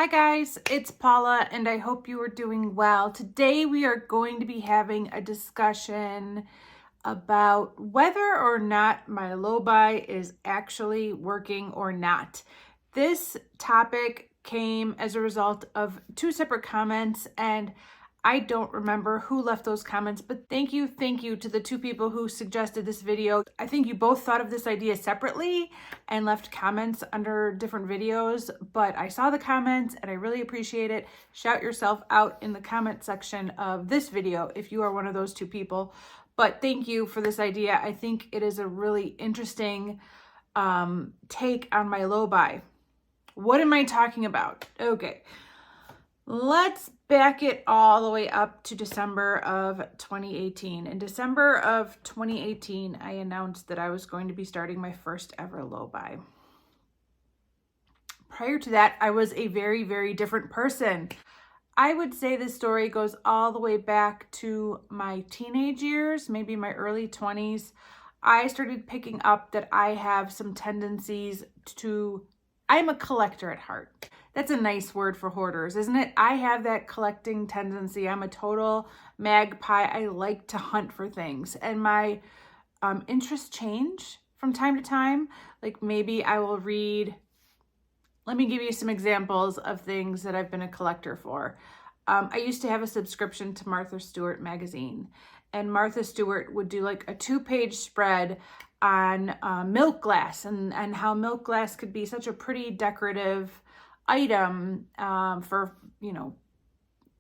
Hi guys, it's Paula and I hope you are doing well. Today we are going to be having a discussion about whether or not my low buy is actually working or not. This topic came as a result of two separate comments, and I don't remember who left those comments, but thank you to the two people who suggested this video. I think you both thought of this idea separately and left comments under different videos, but I saw the comments and I really appreciate it. Shout yourself out in the comment section of this video if you are one of those two people. But thank you for this idea. I think it is a really interesting take on my low buy. What am I talking about? Okay, let's back it all the way up to December of 2018. In December of 2018, I announced that I was going to be starting my first ever low buy. Prior to that, I was a very, very different person. I would say this story goes all the way back to my teenage years, maybe my early 20s. I started picking up that I have some tendencies to, I'm a collector at heart. That's a nice word for hoarders, isn't it? I have that collecting tendency. I'm a total magpie. I like to hunt for things, and my interests change from time to time. Like maybe I will read, let me give you some examples of things that I've been a collector for. I used to have a subscription to Martha Stewart magazine, and Martha Stewart would do like a 2-page spread on milk glass and how milk glass could be such a pretty decorative item for, you know,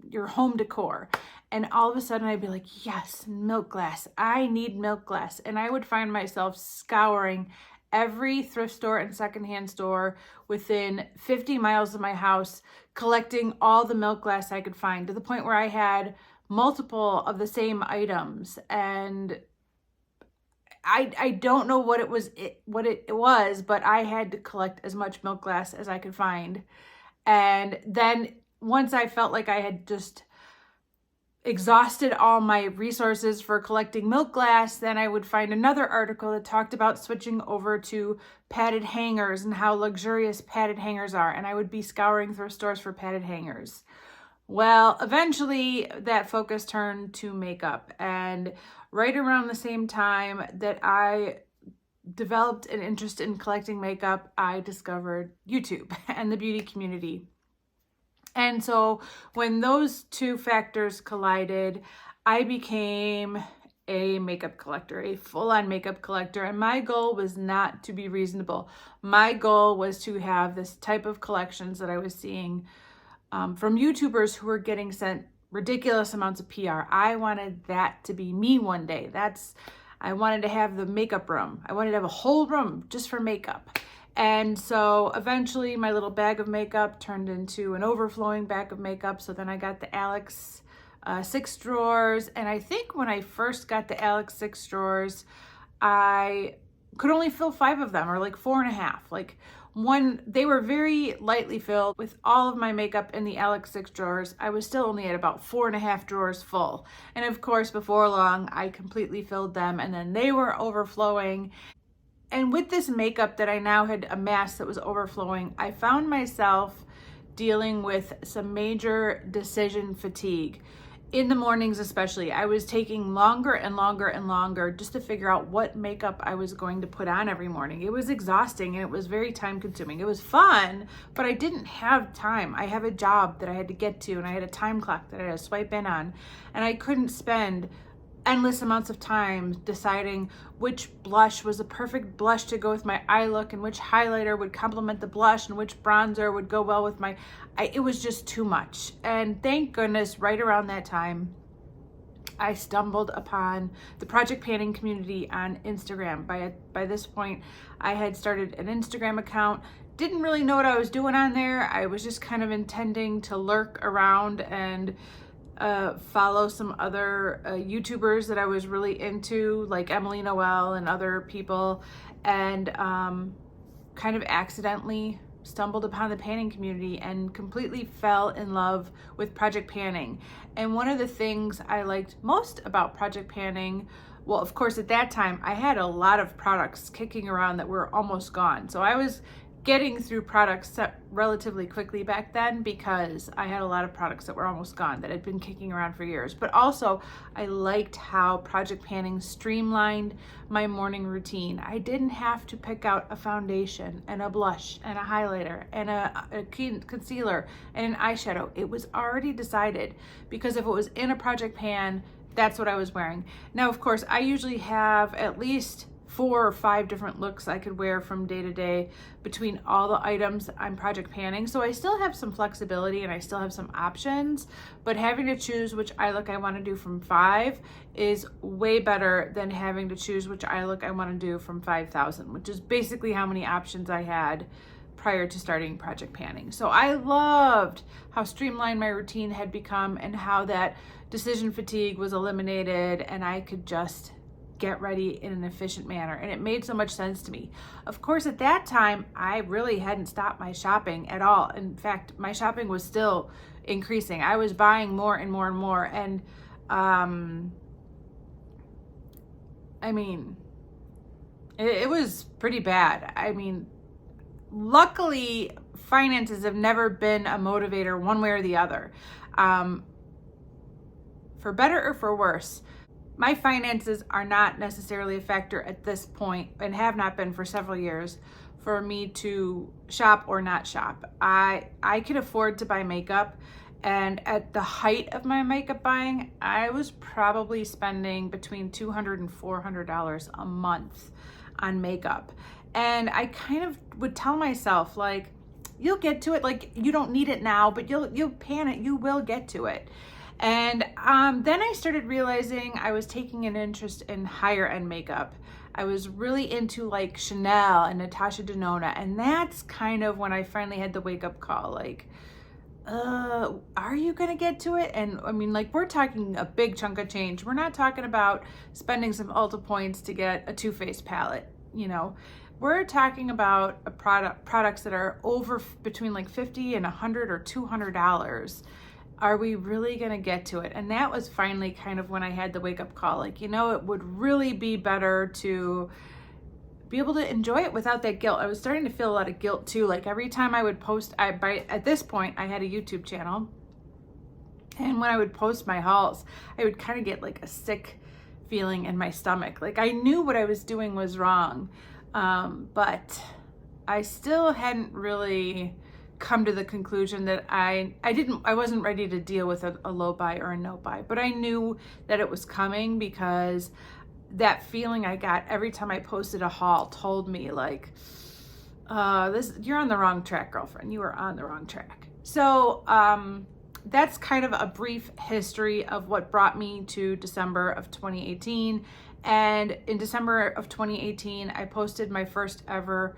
your home decor. And all of a sudden I'd be like, yes, milk glass. I need milk glass. And I would find myself scouring every thrift store and secondhand store within 50 miles of my house, collecting all the milk glass I could find, to the point where I had multiple of the same items. And I don't know what it was, but I had to collect as much milk glass as I could find. And then once I felt like I had just exhausted all my resources for collecting milk glass, then I would find another article that talked about switching over to padded hangers and how luxurious padded hangers are. And I would be scouring thrift stores for padded hangers. Well, eventually that focus turned to makeup, and right around the same time that I developed an interest in collecting makeup, I discovered YouTube and the beauty community. And so when those two factors collided, I became a makeup collector, a full-on makeup collector. And my goal was not to be reasonable. My goal was to have this type of collections that I was seeing from YouTubers who were getting sent ridiculous amounts of PR. I wanted that to be me one day. I wanted to have the makeup room. I wanted to have a whole room just for makeup. And so eventually my little bag of makeup turned into an overflowing bag of makeup. So then I got the Alex 6 drawers. And I think when I first got the Alex 6 drawers, I could only fill 5 of them, or like 4.5. Like they were very lightly filled. With all of my makeup in the Alex 6 drawers, I was still only at about 4.5 drawers full. And of course, before long, I completely filled them, and then they were overflowing. And with this makeup that I now had amassed that was overflowing, I found myself dealing with some major decision fatigue. In the mornings especially, I was taking longer and longer and longer just to figure out what makeup I was going to put on every morning. It was exhausting and it was very time consuming. It was fun, but I didn't have time. I have a job that I had to get to, and I had a time clock that I had to swipe in on, and I couldn't spend endless amounts of time deciding which blush was a perfect blush to go with my eye look, and which highlighter would complement the blush, and which bronzer would go well with it was just too much. And thank goodness, right around that time, I stumbled upon the project panning community on Instagram. By this point, I had started an Instagram account. Didn't really know what I was doing on there. I was just kind of intending to lurk around and follow some other YouTubers that I was really into, like Emily Noel and other people, and kind of accidentally stumbled upon the panning community and completely fell in love with project panning. And one of the things I liked most about project panning, well, of course, at that time, I had a lot of products kicking around that were almost gone. So I was getting through products relatively quickly back then because I had a lot of products that were almost gone that had been kicking around for years. But also, I liked how project panning streamlined my morning routine. I didn't have to pick out a foundation and a blush and a highlighter and a concealer and an eyeshadow. It was already decided because if it was in a project pan, that's what I was wearing. Now, of course, I usually have at least 4 or 5 different looks I could wear from day to day between all the items I'm project panning. So I still have some flexibility and I still have some options, but having to choose which eye look I want to do from 5 is way better than having to choose which eye look I want to do from 5,000, which is basically how many options I had prior to starting project panning. So I loved how streamlined my routine had become and how that decision fatigue was eliminated and I could just get ready in an efficient manner. And it made so much sense to me. Of course, at that time, I really hadn't stopped my shopping at all. In fact, my shopping was still increasing. I was buying more and more and more. And I mean, it was pretty bad. I mean, luckily, finances have never been a motivator one way or the other. For better or for worse, my finances are not necessarily a factor at this point and have not been for several years for me to shop or not shop. I could afford to buy makeup, and at the height of my makeup buying, I was probably spending between $200 and $400 a month on makeup. And I kind of would tell myself, like, you'll get to it. Like, you don't need it now, but you'll pan it. You will get to it. And then I started realizing I was taking an interest in higher end makeup. I was really into like Chanel and Natasha Denona. And that's kind of when I finally had the wake up call, like, are you gonna get to it? And I mean, like, we're talking a big chunk of change. We're not talking about spending some Ulta points to get a Too Faced palette, you know. We're talking about a products that are over between like $50 and $100 or $200. Are we really going to get to it? And that was finally kind of when I had the wake up call. Like, you know, it would really be better to be able to enjoy it without that guilt. I was starting to feel a lot of guilt too. Like every time I would post, at this point, I had a YouTube channel. And when I would post my hauls, I would kind of get like a sick feeling in my stomach. Like I knew what I was doing was wrong. But I still hadn't really come to the conclusion that I wasn't ready to deal with a low buy or a no buy, but I knew that it was coming because that feeling I got every time I posted a haul told me like, you're on the wrong track, girlfriend. You are on the wrong track. So, that's kind of a brief history of what brought me to December of 2018. And in December of 2018, I posted my first ever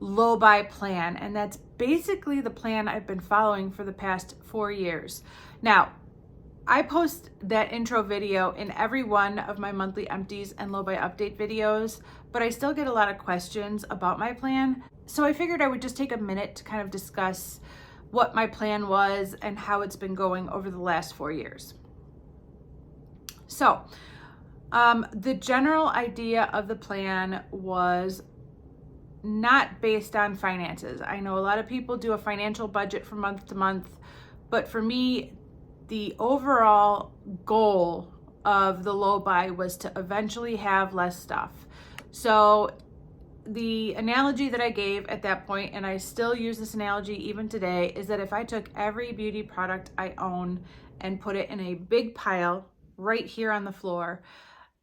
low buy plan, and that's basically the plan I've been following for the past 4 years. Now, I post that intro video in every one of my monthly empties and low buy update videos, but I still get a lot of questions about my plan. So I figured I would just take a minute to kind of discuss what my plan was and how it's been going over the last 4 years. So, the general idea of the plan was not based on finances. I know a lot of people do a financial budget from month to month, but for me, the overall goal of the low buy was to eventually have less stuff. So the analogy that I gave at that point, and I still use this analogy even today, is that if I took every beauty product I own and put it in a big pile right here on the floor,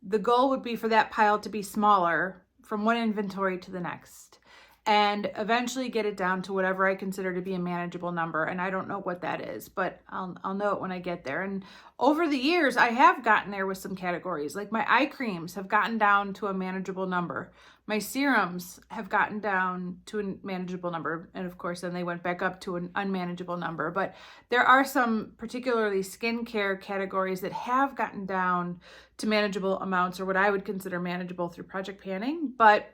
the goal would be for that pile to be smaller from one inventory to the next, and eventually get it down to whatever I consider to be a manageable number. And I don't know what that is, but I'll know it when I get there. And over the years, I have gotten there with some categories. Like my eye creams have gotten down to a manageable number. My serums have gotten down to a manageable number. And of course, then they went back up to an unmanageable number. But there are some particularly skincare categories that have gotten down to manageable amounts, or what I would consider manageable through project panning. But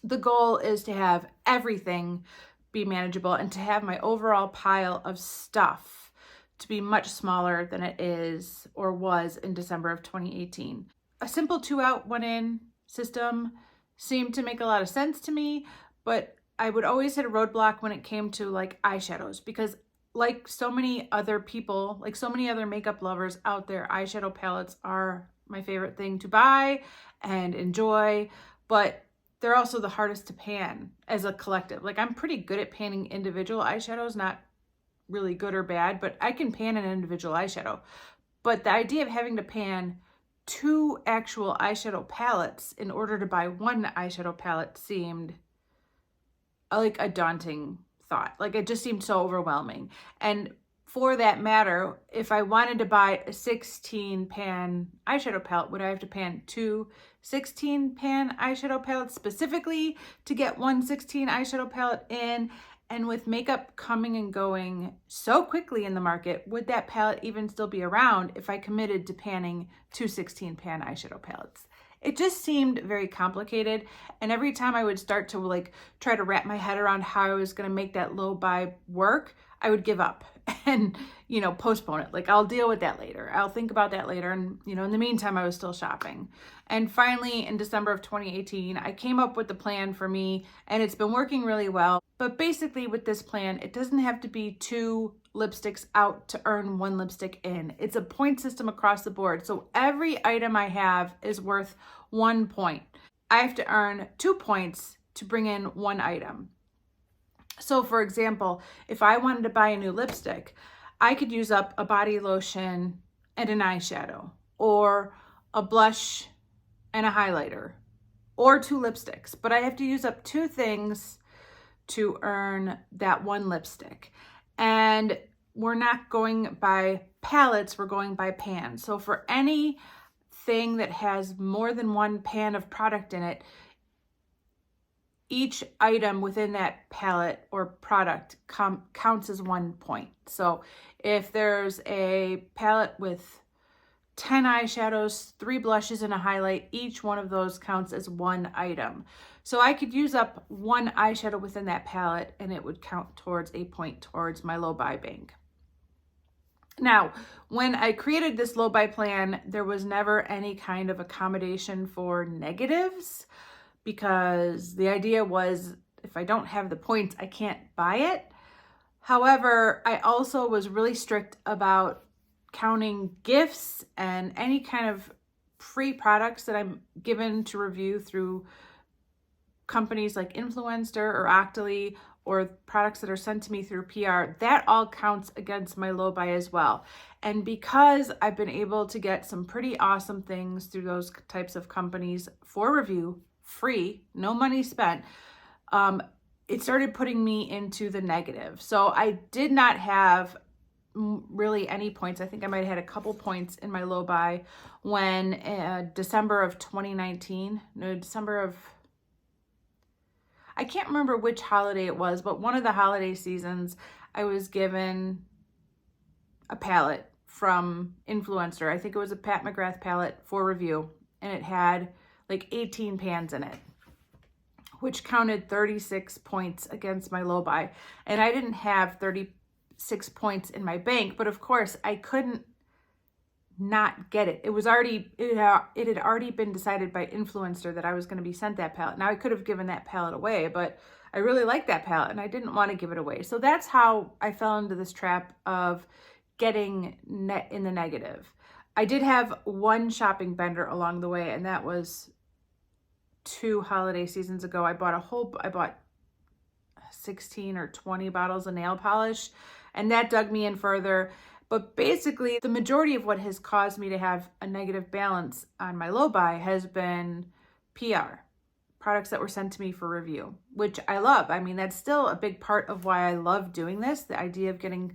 the goal is to have everything be manageable and to have my overall pile of stuff to be much smaller than it is or was in December of 2018. A simple 2 out, 1 in system seemed to make a lot of sense to me, but I would always hit a roadblock when it came to like eyeshadows, because like so many other people, like so many other makeup lovers out there, eyeshadow palettes are my favorite thing to buy and enjoy, but they're also the hardest to pan as a collective. Like I'm pretty good at panning individual eyeshadows, not really good or bad, but I can pan an individual eyeshadow. But the idea of having to pan 2 actual eyeshadow palettes in order to buy 1 eyeshadow palette seemed like a daunting thought. Like it just seemed so overwhelming. And for that matter, if I wanted to buy a 16 pan eyeshadow palette, would I have to pan 2 16 pan eyeshadow palettes specifically to get 1 16 eyeshadow palette in? And with makeup coming and going so quickly in the market, would that palette even still be around if I committed to panning 2 16 pan eyeshadow palettes? It just seemed very complicated. And every time I would start to like try to wrap my head around how I was going to make that low buy work, I would give up and, you know, postpone it. Like I'll deal with that later. I'll think about that later. And, you know, in the meantime, I was still shopping. And finally, in December of 2018, I came up with the plan for me, and it's been working really well. But basically with this plan, it doesn't have to be 2 lipsticks out to earn 1 lipstick in. It's a point system across the board. So every item I have is worth 1 point. I have to earn 2 points to bring in 1 item. So for example, if I wanted to buy a new lipstick, I could use up a body lotion and an eyeshadow, or a blush and a highlighter, or 2 lipsticks. But I have to use up 2 things to earn that 1 lipstick. And we're not going by palettes, we're going by pans. So for anything that has more than 1 pan of product in it, each item within that palette or product counts as 1 point. So if there's a palette with 10 eyeshadows, 3 blushes, and a highlight, each one of those counts as 1 item. So I could use up 1 eyeshadow within that palette and it would count towards a point towards my low buy bank. Now, when I created this low buy plan, there was never any kind of accommodation for negatives, because the idea was if I don't have the points, I can't buy it. However, I also was really strict about counting gifts and any kind of free products that I'm given to review through companies like Influencer or Octoly, or products that are sent to me through PR. That all counts against my low buy as well. And because I've been able to get some pretty awesome things through those types of companies for review, free, no money spent, it started putting me into the negative. So I did not have really any points. I think I might have had a couple points in my low buy when December of 2019, I can't remember which holiday it was, but one of the holiday seasons, I was given a palette from Influencer. I think it was a Pat McGrath palette for review, and it had like 18 pans in it, which counted 36 points against my low buy. And I didn't have 36 points in my bank, but of course I couldn't not get it. It had already been decided by Influencer that I was going to be sent that palette. Now I could have given that palette away, but I really liked that palette and I didn't want to give it away. So that's how I fell into this trap of getting in the negative. I did have 1 shopping bender along the way, and that was 2 holiday seasons ago. I bought 16 or 20 bottles of nail polish, and that dug me in further. But basically, the majority of what has caused me to have a negative balance on my low buy has been PR, products that were sent to me for review, which I love. I mean, that's still a big part of why I love doing this, the idea of getting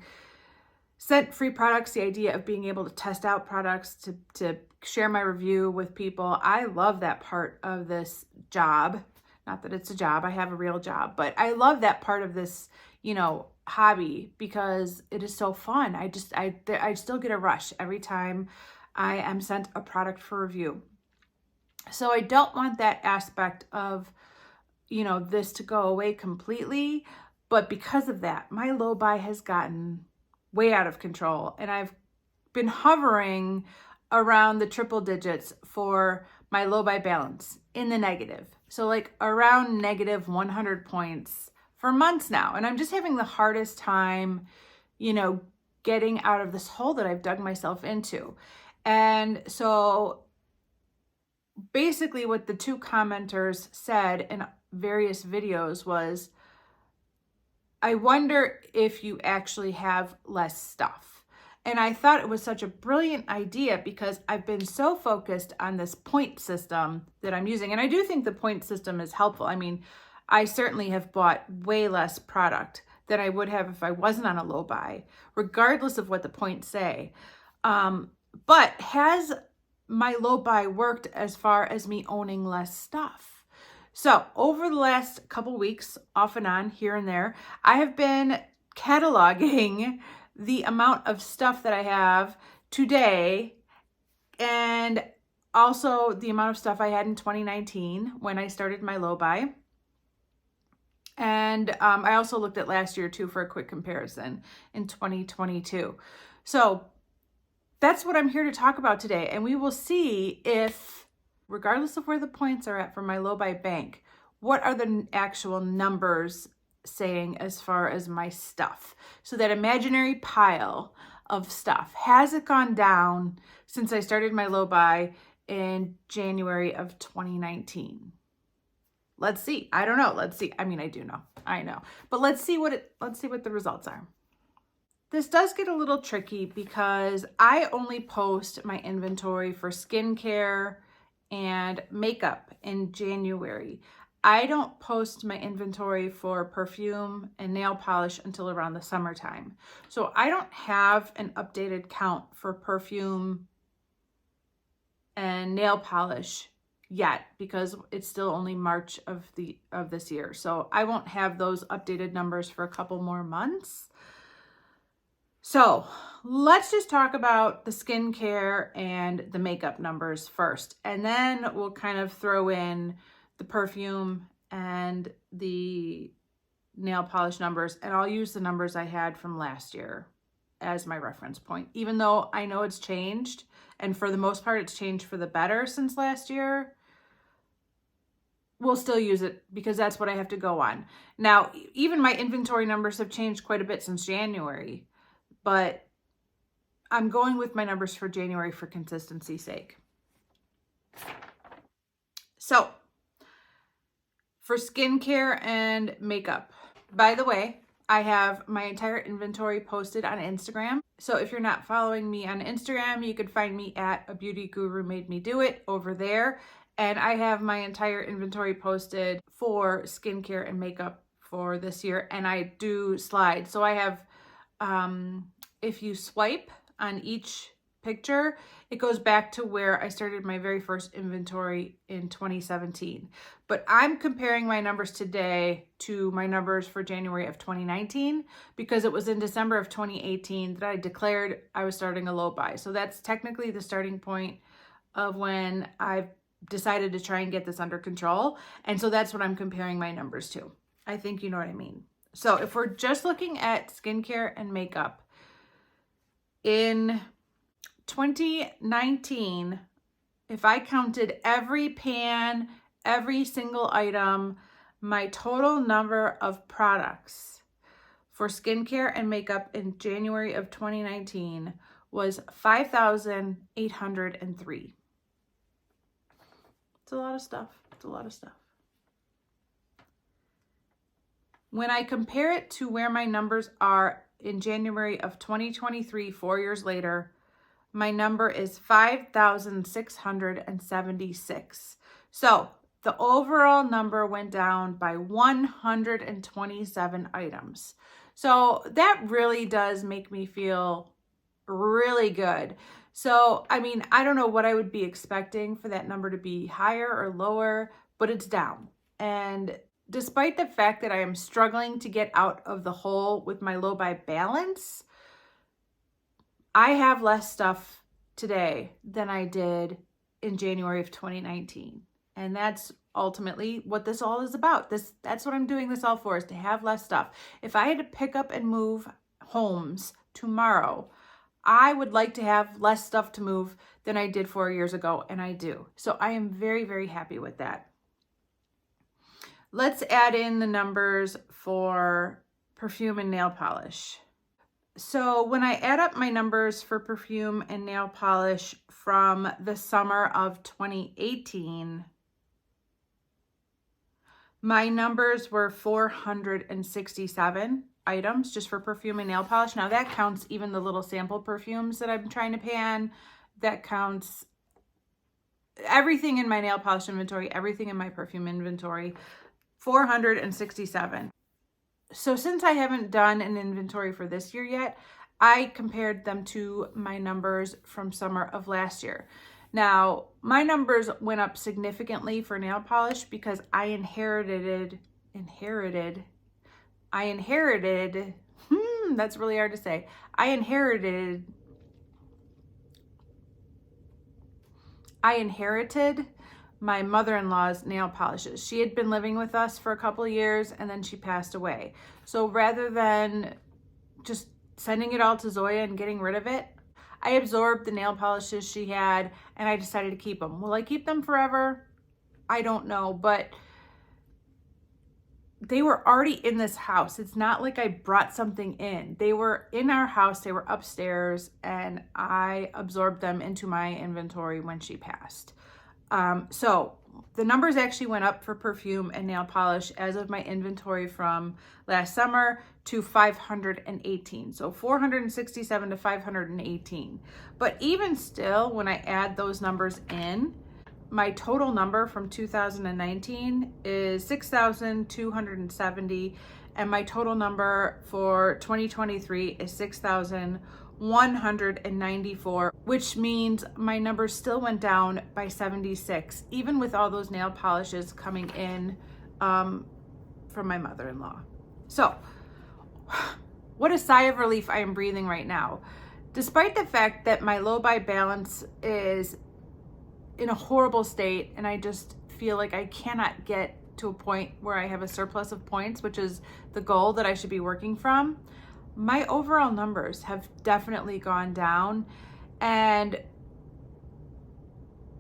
sent free products, the idea of being able to test out products, to share my review with people. I love that part of this job. Not that it's a job, I have a real job, but I love that part of this, hobby, because it is so fun. I still get a rush every time I am sent a product for review. So I don't want that aspect of, this to go away completely. But because of that, my low buy has gotten way out of control, and I've been hovering around the triple digits for my low buy balance in the negative. So like around negative 100 points for months now. And I'm just having the hardest time, getting out of this hole that I've dug myself into. And so basically what the two commenters said in various videos was, I wonder if you actually have less stuff. And I thought it was such a brilliant idea because I've been so focused on this point system that I'm using. And I do think the point system is helpful. I mean, I certainly have bought way less product than I would have if I wasn't on a low buy, regardless of what the points say. But has my low buy worked as far as me owning less stuff? So over the last couple weeks, off and on, here and there, I have been cataloging the amount of stuff that I have today and also the amount of stuff I had in 2019 when I started my low buy. And I also looked at last year too for a quick comparison in 2022. So that's what I'm here to talk about today. And we will see if, regardless of where the points are at for my low buy bank, what are the actual numbers saying as far as my stuff? So that imaginary pile of stuff, has it gone down since I started my low buy in January of 2019? Let's see. I don't know. Let's see. I mean, I do know. I know. But let's see what the results are. This does get a little tricky because I only post my inventory for skincare and makeup in January. I don't post my inventory for perfume and nail polish until around the summertime. So I don't have an updated count for perfume and nail polish yet because it's still only March of this year. So I won't have those updated numbers for a couple more months. So let's just talk about the skincare and the makeup numbers first, and then we'll kind of throw in the perfume and the nail polish numbers, and I'll use the numbers I had from last year as my reference point, even though I know it's changed, and for the most part it's changed for the better since last year. We'll still use it because that's what I have to go on. Now, even my inventory numbers have changed quite a bit since January, but I'm going with my numbers for January for consistency's sake. So, for skincare and makeup, by the way, I have my entire inventory posted on Instagram. So if you're not following me on Instagram, you can find me at A Beauty Guru Made Me Do It over there. And I have my entire inventory posted for skincare and makeup for this year. And I do slides. So I have, if you swipe on each picture, it goes back to where I started my very first inventory in 2017. But I'm comparing my numbers today to my numbers for January of 2019 because it was in December of 2018 that I declared I was starting a low buy. So that's technically the starting point of when I've decided to try and get this under control. And so that's what I'm comparing my numbers to. I think you know what I mean. So if we're just looking at skincare and makeup, in 2019, if I counted every pan, every single item, my total number of products for skincare and makeup in January of 2019 was 5,803. It's a lot of stuff. It's a lot of stuff. When I compare it to where my numbers are in January of 2023, 4 years later, my number is 5,676. So the overall number went down by 127 items. So that really does make me feel really good. So, I mean, I don't know what I would be expecting for that number to be higher or lower, but it's down. And despite the fact that I am struggling to get out of the hole with my low buy balance, I have less stuff today than I did in January of 2019. And that's ultimately what this all is about. That's what I'm doing this all for, is to have less stuff. If I had to pick up and move homes tomorrow, I would like to have less stuff to move than I did 4 years ago, and I do. So I am very, very happy with that. Let's add in the numbers for perfume and nail polish. So when I add up my numbers for perfume and nail polish from the summer of 2018, my numbers were 467 items just for perfume and nail polish. Now that counts even the little sample perfumes that I'm trying to pan. That counts everything in my nail polish inventory, everything in my perfume inventory, 467. So since I haven't done an inventory for this year yet, I compared them to my numbers from summer of last year. Now, my numbers went up significantly for nail polish because I inherited, that's really hard to say. I inherited my mother-in-law's nail polishes. She had been living with us for a couple of years and then she passed away. So rather than just sending it all to Zoya and getting rid of it, I absorbed the nail polishes she had and I decided to keep them. Will I keep them forever? I don't know, but they were already in this house. It's not like I brought something in. They were in our house, they were upstairs, and I absorbed them into my inventory when she passed. So the numbers actually went up for perfume and nail polish as of my inventory from last summer to 518. So 467 to 518. But even still, when I add those numbers in, my total number from 2019 is 6,270, and my total number for 2023 is 6,194, which means my numbers still went down by 76, even with all those nail polishes coming in from my mother-in-law. So, what a sigh of relief I am breathing right now. Despite the fact that my low buy balance is in a horrible state and I just feel like I cannot get to a point where I have a surplus of points, which is the goal that I should be working from, my overall numbers have definitely gone down, and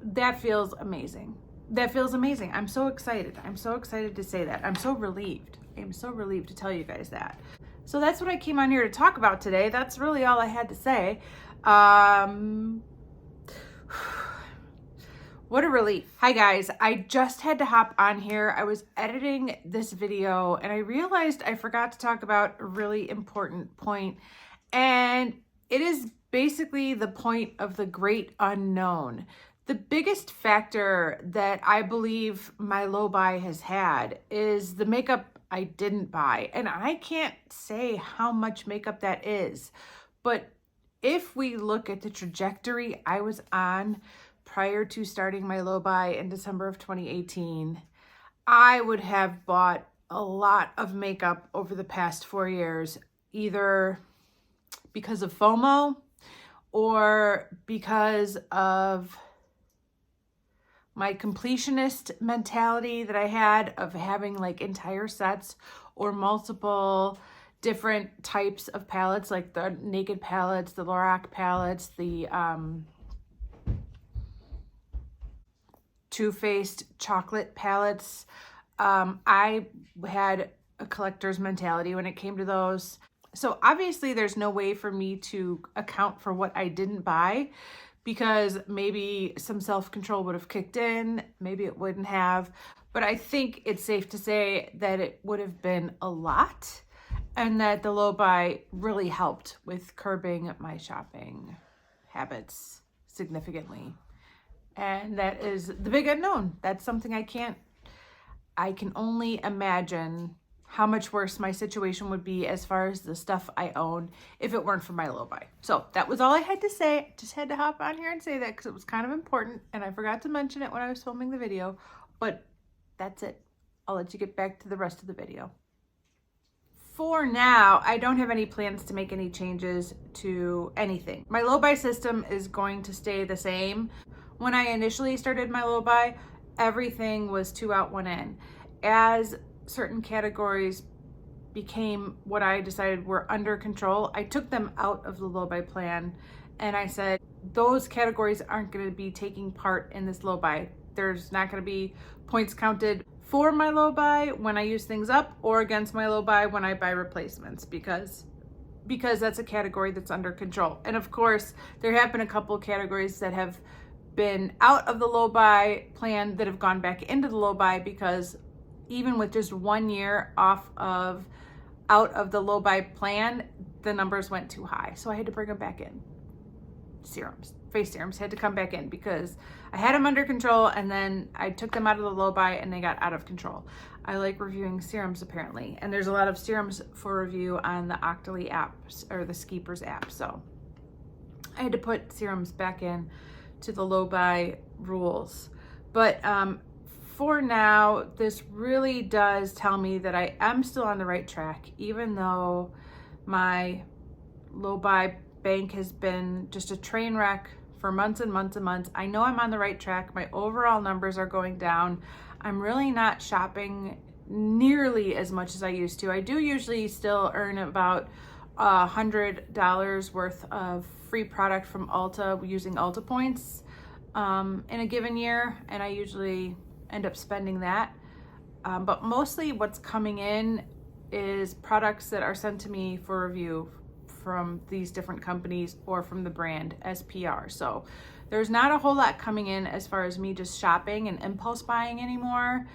that feels amazing. That feels amazing. I'm so excited. I'm so excited to say that. I'm so relieved. I'm so relieved to tell you guys that. So that's what I came on here to talk about today. That's really all I had to say. What a relief. Hi guys, I just had to hop on here. I was editing this video and I realized I forgot to talk about a really important point, and it is basically the point of the great unknown. The biggest factor that I believe my low buy has had is the makeup I didn't buy. And I can't say how much makeup that is, but if we look at the trajectory I was on prior to starting my low buy in December of 2018, I would have bought a lot of makeup over the past 4 years, either because of FOMO or because of my completionist mentality that I had of having like entire sets or multiple different types of palettes, like the Naked palettes, the Lorac palettes, the Too Faced chocolate palettes. I had a collector's mentality when it came to those. So obviously there's no way for me to account for what I didn't buy, because maybe some self-control would have kicked in, maybe it wouldn't have, but I think it's safe to say that it would have been a lot, and that the low buy really helped with curbing my shopping habits significantly. And that is the big unknown. That's something I can only imagine how much worse my situation would be as far as the stuff I own if it weren't for my low buy. So that was all I had to say. Just had to hop on here and say that because it was kind of important and I forgot to mention it when I was filming the video, but that's it. I'll let you get back to the rest of the video. For now, I don't have any plans to make any changes to anything. My low buy system is going to stay the same. When I initially started my low buy, everything was 2 out, 1 in. As certain categories became what I decided were under control, I took them out of the low buy plan and I said, those categories aren't going to be taking part in this low buy. There's not going to be points counted for my low buy when I use things up, or against my low buy when I buy replacements, because that's a category that's under control. And of course, there have been a couple of categories that have been out of the low buy plan that have gone back into the low buy, because even with just 1 year out of the low buy plan, the numbers went too high. So I had to bring them back in. Serums, face serums had to come back in because I had them under control, and then I took them out of the low buy and they got out of control. I like reviewing serums apparently, and there's a lot of serums for review on the Octoly app or the Skeepers app. So I had to put serums back in to the low buy rules. But for now, this really does tell me that I am still on the right track, even though my low buy bank has been just a train wreck for months and months and months. I know I'm on the right track. My overall numbers are going down. I'm really not shopping nearly as much as I used to. I do usually still earn about $100 worth of free product from Ulta using Ulta points in a given year, and I usually end up spending that. But mostly what's coming in is products that are sent to me for review from these different companies or from the brand SPR. So there's not a whole lot coming in as far as me just shopping and impulse buying anymore.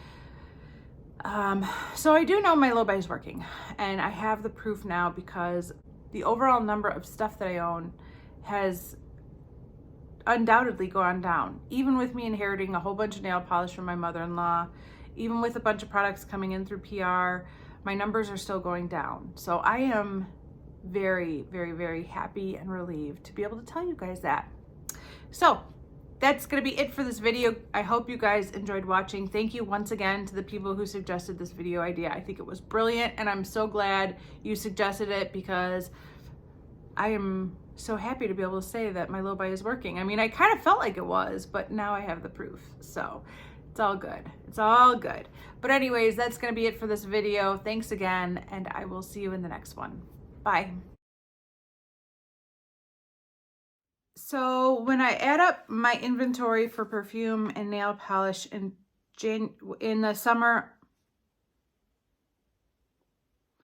So I do know my low buy is working, and I have the proof now, because the overall number of stuff that I own has undoubtedly gone down. Even with me inheriting a whole bunch of nail polish from my mother-in-law, even with a bunch of products coming in through PR, my numbers are still going down. So I am very, very, very happy and relieved to be able to tell you guys that. So that's going to be it for this video. I hope you guys enjoyed watching. Thank you once again to the people who suggested this video idea. I think it was brilliant, and I'm so glad you suggested it, because I am so happy to be able to say that my low buy is working. I mean, I kind of felt like it was, but now I have the proof. So it's all good. It's all good. But anyways, that's going to be it for this video. Thanks again, and I will see you in the next one. Bye. So when I add up my inventory for perfume and nail polish in the summer